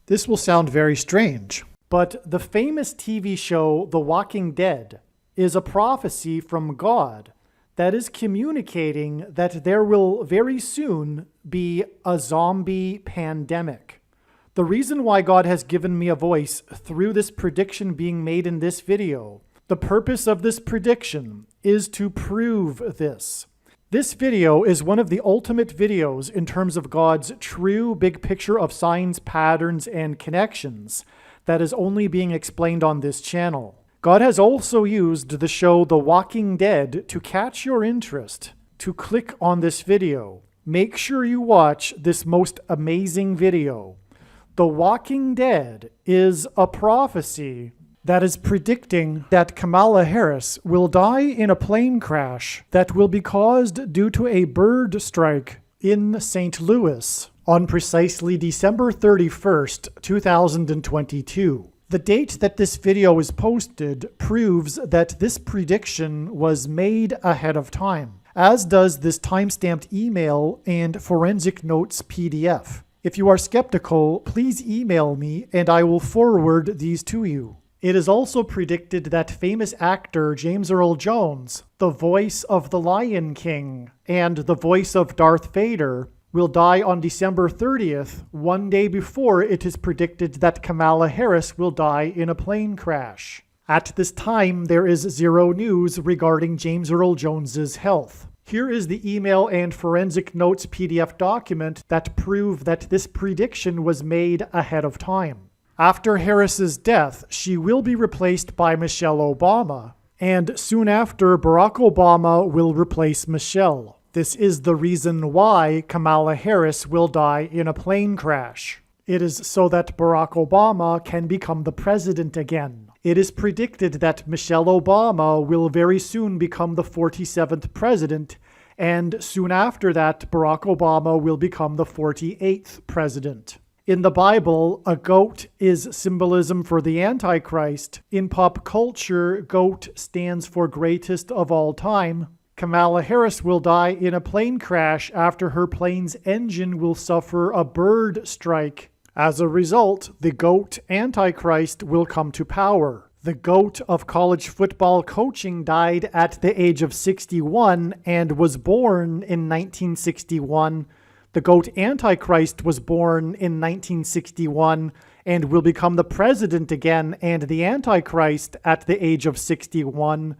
This will sound very strange, but the famous TV show The Walking Dead is a prophecy from God that is communicating that there will very soon be a zombie pandemic. The reason why God has given me a voice through this prediction being made in this video, the purpose of this prediction is to prove this. This video is one of the ultimate videos in terms of God's true big picture of signs, patterns, and connections that is only being explained on this channel. God has also used the show The Walking Dead to catch your interest, to click on this video. Make sure you watch this most amazing video. The Walking Dead is a prophecy that is predicting that Kamala Harris will die in a plane crash that will be caused due to a bird strike in St. Louis on precisely December 31st, 2022. The date that this video is posted proves that this prediction was made ahead of time, as does this timestamped email and forensic notes PDF. If you are skeptical, please email me and I will forward these to you. It is also predicted that famous actor James Earl Jones, the voice of the Lion King and the voice of Darth Vader, will die on December 30th, one day before it is predicted that Kamala Harris will die in a plane crash. At this time, there is zero news regarding James Earl Jones's health. Here is the email and forensic notes PDF document that prove that this prediction was made ahead of time. After Harris's death, she will be replaced by Michelle Obama, and soon after, Barack Obama will replace Michelle. This is the reason why Kamala Harris will die in a plane crash. It is so that Barack Obama can become the president again. It is predicted that Michelle Obama will very soon become the 47th president, and soon after that, Barack Obama will become the 48th president. In the Bible, a goat is symbolism for the Antichrist. In pop culture, goat stands for greatest of all time. Kamala Harris will die in a plane crash after her plane's engine will suffer a bird strike. As a result, the goat Antichrist will come to power. The GOAT of college football coaching died at the age of 61 and was born in 1961. The GOAT Antichrist was born in 1961 and will become the president again and the Antichrist at the age of 61.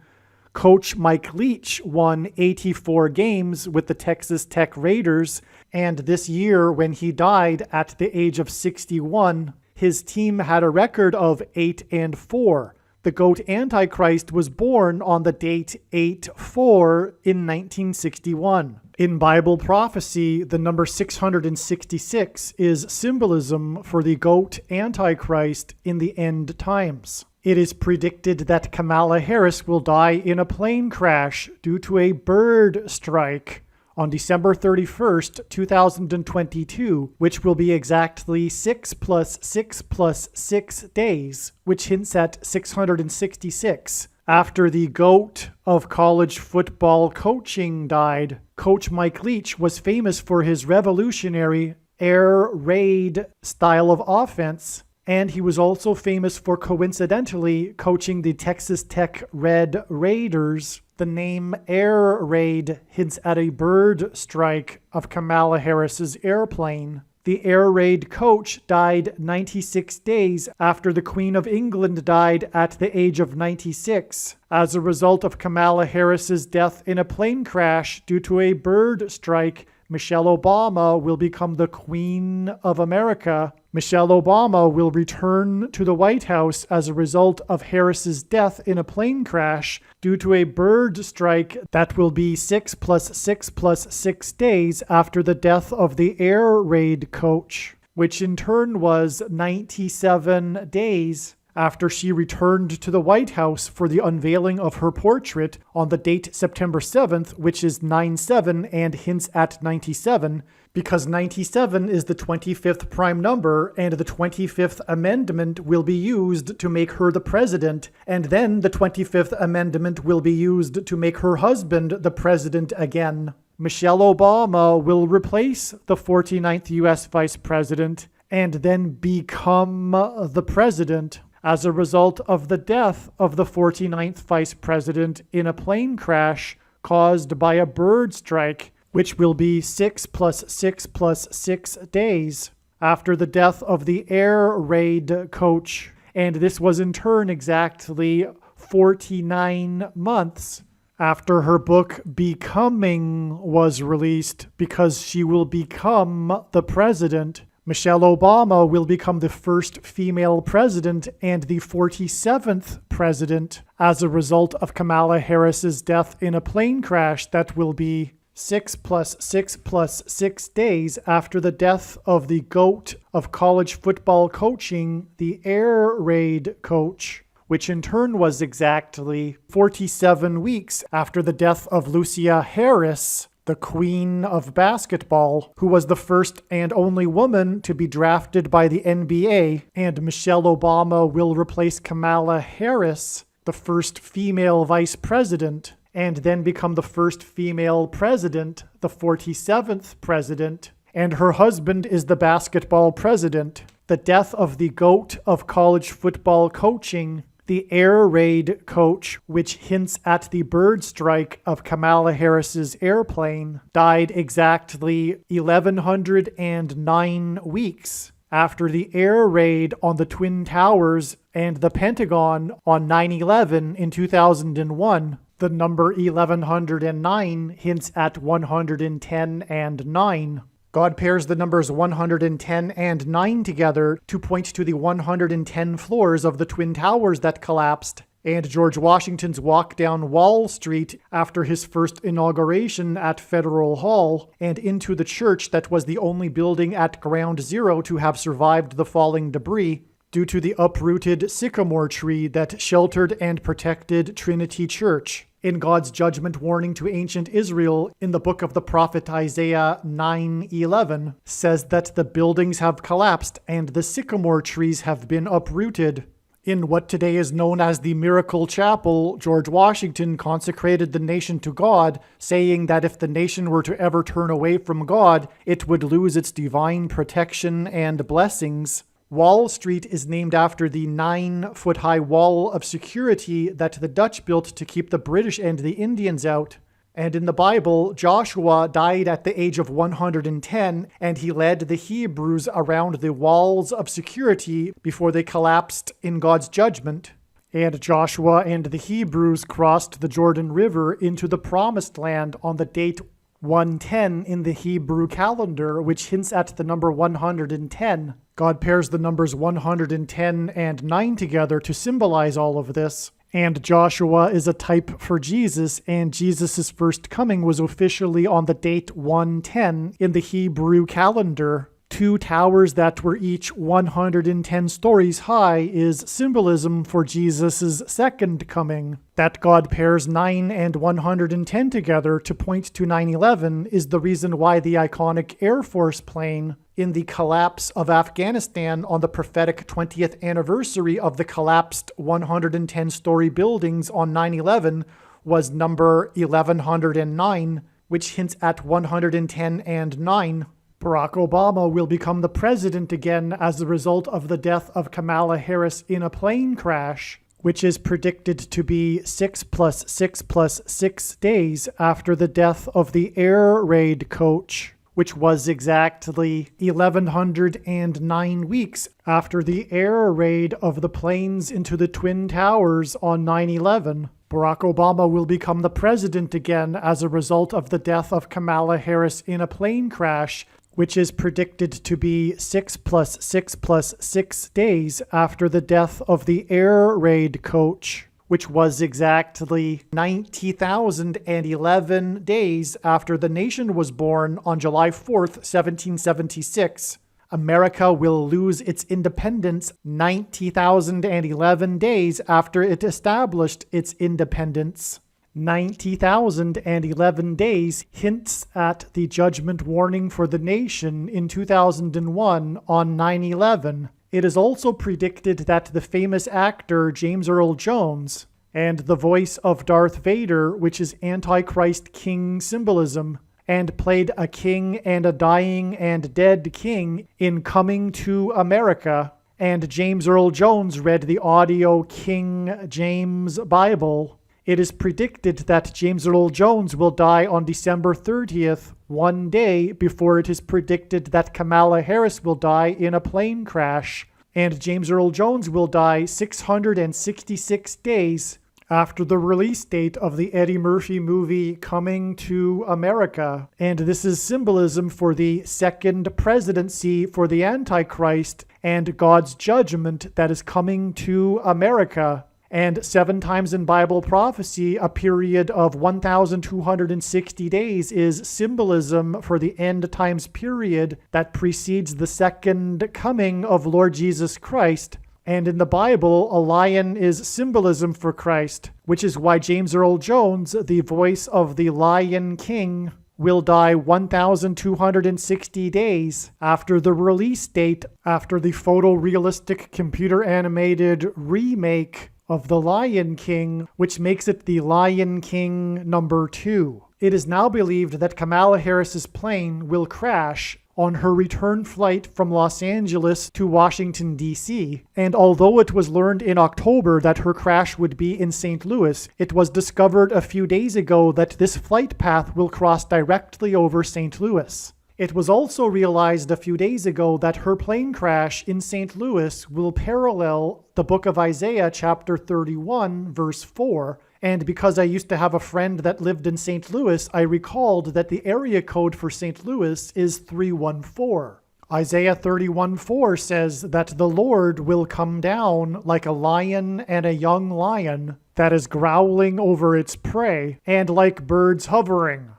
Coach Mike Leach won 84 games with the Texas Tech Raiders, and this year when he died at the age of 61, his team had a record of 8-4. The GOAT Antichrist was born on the date 8-4 in 1961. In Bible prophecy, the number 666 is symbolism for the GOAT Antichrist in the end times. It is predicted that Kamala Harris will die in a plane crash due to a bird strike on December 31st, 2022, which will be exactly 6 + 6 + 6 days, which hints at 666. After the GOAT of college football coaching died, Coach Mike Leach was famous for his revolutionary air raid style of offense, and he was also famous for coincidentally coaching the Texas Tech Red Raiders. The name Air Raid hints at a bird strike of Kamala Harris's airplane. The Air Raid coach died 96 days after the Queen of England died at the age of 96 as a result of Kamala Harris's death in a plane crash due to a bird strike. Michelle Obama will become the Queen of America. Michelle Obama will return to the White House as a result of Harris's death in a plane crash due to a bird strike that will be 6 + 6 + 6 days after the death of the air raid coach, which in turn was 97 days after she returned to the White House for the unveiling of her portrait on the date September 7th, which is 9/7 and hints at 97, because 97 is the 25th prime number, and the 25th Amendment will be used to make her the president, and then the 25th Amendment will be used to make her husband the president again. Michelle Obama will replace the 49th U.S. Vice President, and then become the president as a result of the death of the 49th vice president in a plane crash caused by a bird strike, which will be 6 plus 6 plus 6 days after the death of the air raid coach. And this was in turn exactly 49 months after her book Becoming was released, because she will become the president. Michelle Obama will become the first female president and the 47th president as a result of Kamala Harris's death in a plane crash that will be 6 plus 6 plus 6 days after the death of the GOAT of college football coaching, the air raid coach, which in turn was exactly 47 weeks after the death of Lucia Harris, the queen of basketball, who was the first and only woman to be drafted by the NBA, and Michelle Obama will replace Kamala Harris, the first female vice president, and then become the first female president, the 47th president, and her husband is the basketball president. The death of the GOAT of college football coaching, the air raid coach, which hints at the bird strike of Kamala Harris's airplane, died exactly 1,109 weeks after the air raid on the Twin Towers and the Pentagon on 9/11 in 2001. The number 1109 hints at 110 and 9. God pairs the numbers 110 and 9 together to point to the 110 floors of the Twin Towers that collapsed, and George Washington's walk down Wall Street after his first inauguration at Federal Hall, and into the church that was the only building at Ground Zero to have survived the falling debris, due to the uprooted sycamore tree that sheltered and protected Trinity Church. In God's judgment warning to ancient Israel in the book of the prophet Isaiah 9:11 says that the buildings have collapsed and the sycamore trees have been uprooted. In what today is known as the Miracle Chapel, George Washington consecrated the nation to God, saying that if the nation were to ever turn away from God, it would lose its divine protection and blessings. Wall Street is named after the 9-foot-high wall of security that the Dutch built to keep the British and the Indians out. And in the Bible, Joshua died at the age of 110, and he led the Hebrews around the walls of security before they collapsed in God's judgment. And Joshua and the Hebrews crossed the Jordan River into the Promised Land on the date 110 in the Hebrew calendar, which hints at the number 110. God pairs the numbers 110 and 9 together to symbolize all of this. And Joshua is a type for Jesus, and Jesus' first coming was officially on the date 110 in the Hebrew calendar. 2 towers that were each 110 stories high is symbolism for Jesus' second coming. That God pairs 9 and 110 together to point to 9/11 is the reason why the iconic Air Force plane in the collapse of Afghanistan on the prophetic 20th anniversary of the collapsed 110-story buildings on 9/11 was number 1109, which hints at 110 and 9. Barack Obama will become the president again as a result of the death of Kamala Harris in a plane crash, which is predicted to be 6 plus 6 plus 6 days after the death of the air raid coach, which was exactly 1,109 weeks after the air raid of the planes into the Twin Towers on 9/11. Barack Obama will become the president again as a result of the death of Kamala Harris in a plane crash, which is predicted to be 6 plus 6 plus 6 days after the death of the air raid coach, which was exactly 90,011 days after the nation was born on July 4th, 1776. America will lose its independence 90,011 days after it established its independence. 90,011 days hints at the judgment warning for the nation in 2001 on 9/11. It is also predicted that the famous actor James Earl Jones and the voice of Darth Vader, which is Antichrist King symbolism, and played a king and a dying and dead king in Coming to America, and James Earl Jones read the audio King James Bible, it is predicted that James Earl Jones will die on December 30th, one day before it is predicted that Kamala Harris will die in a plane crash, and James Earl Jones will die 666 days after the release date of the Eddie Murphy movie Coming to America. And this is symbolism for the second presidency for the Antichrist and God's judgment that is coming to America. And 7 times in Bible prophecy, a period of 1,260 days is symbolism for the end times period that precedes the second coming of Lord Jesus Christ. And in the Bible, a lion is symbolism for Christ, which is why James Earl Jones, the voice of the Lion King, will die 1,260 days after the release date, after the photorealistic computer-animated remake of The Lion King, which makes it The Lion King #2. It is now believed that Kamala Harris's plane will crash on her return flight from Los Angeles to Washington, D.C., and although it was learned in October that her crash would be in St. Louis, it was discovered a few days ago that this flight path will cross directly over St. Louis. It was also realized a few days ago that her plane crash in St. Louis will parallel the book of Isaiah chapter 31, verse 4, and because I used to have a friend that lived in St. Louis, I recalled that the area code for St. Louis is 314. Isaiah 31:4 says that the Lord will come down like a lion and a young lion that is growling over its prey, and like birds hovering.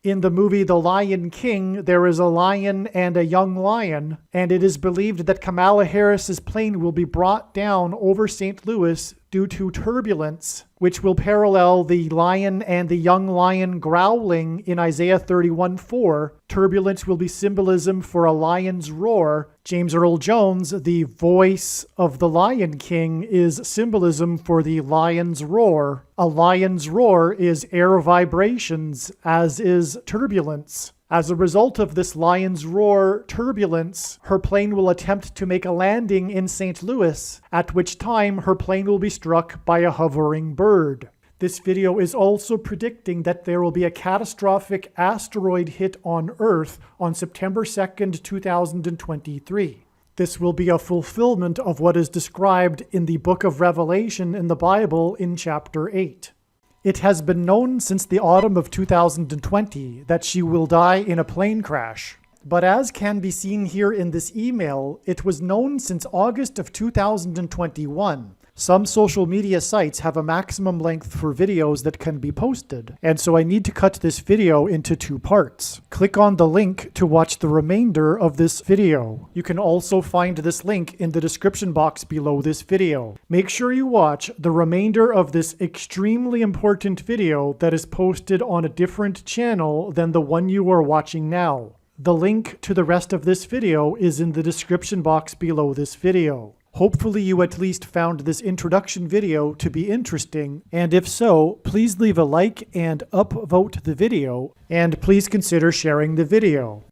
In the movie The Lion King, there is a lion and a young lion, and it is believed that Kamala Harris's plane will be brought down over St. Louis due to turbulence, which will parallel the lion and the young lion growling in Isaiah 31:4. Turbulence will be symbolism for a lion's roar. James Earl Jones, the voice of the Lion King, is symbolism for the lion's roar. A lion's roar is air vibrations, as is turbulence. As a result of this lion's roar turbulence, her plane will attempt to make a landing in St. Louis, at which time her plane will be struck by a hovering bird. This video is also predicting that there will be a catastrophic asteroid hit on Earth on September 2nd, 2023. This will be a fulfillment of what is described in the book of Revelation in the Bible in chapter 8. It has been known since the autumn of 2020 that she will die in a plane crash. But as can be seen here in this email, it was known since August of 2021. Some social media sites have a maximum length for videos that can be posted, and so I need to cut this video into 2 parts. Click on the link to watch the remainder of this video. You can also find this link in the description box below this video. Make sure you watch the remainder of this extremely important video that is posted on a different channel than the one you are watching now. The link to the rest of this video is in the description box below this video. Hopefully you at least found this introduction video to be interesting, and if so, please leave a like and upvote the video, and please consider sharing the video.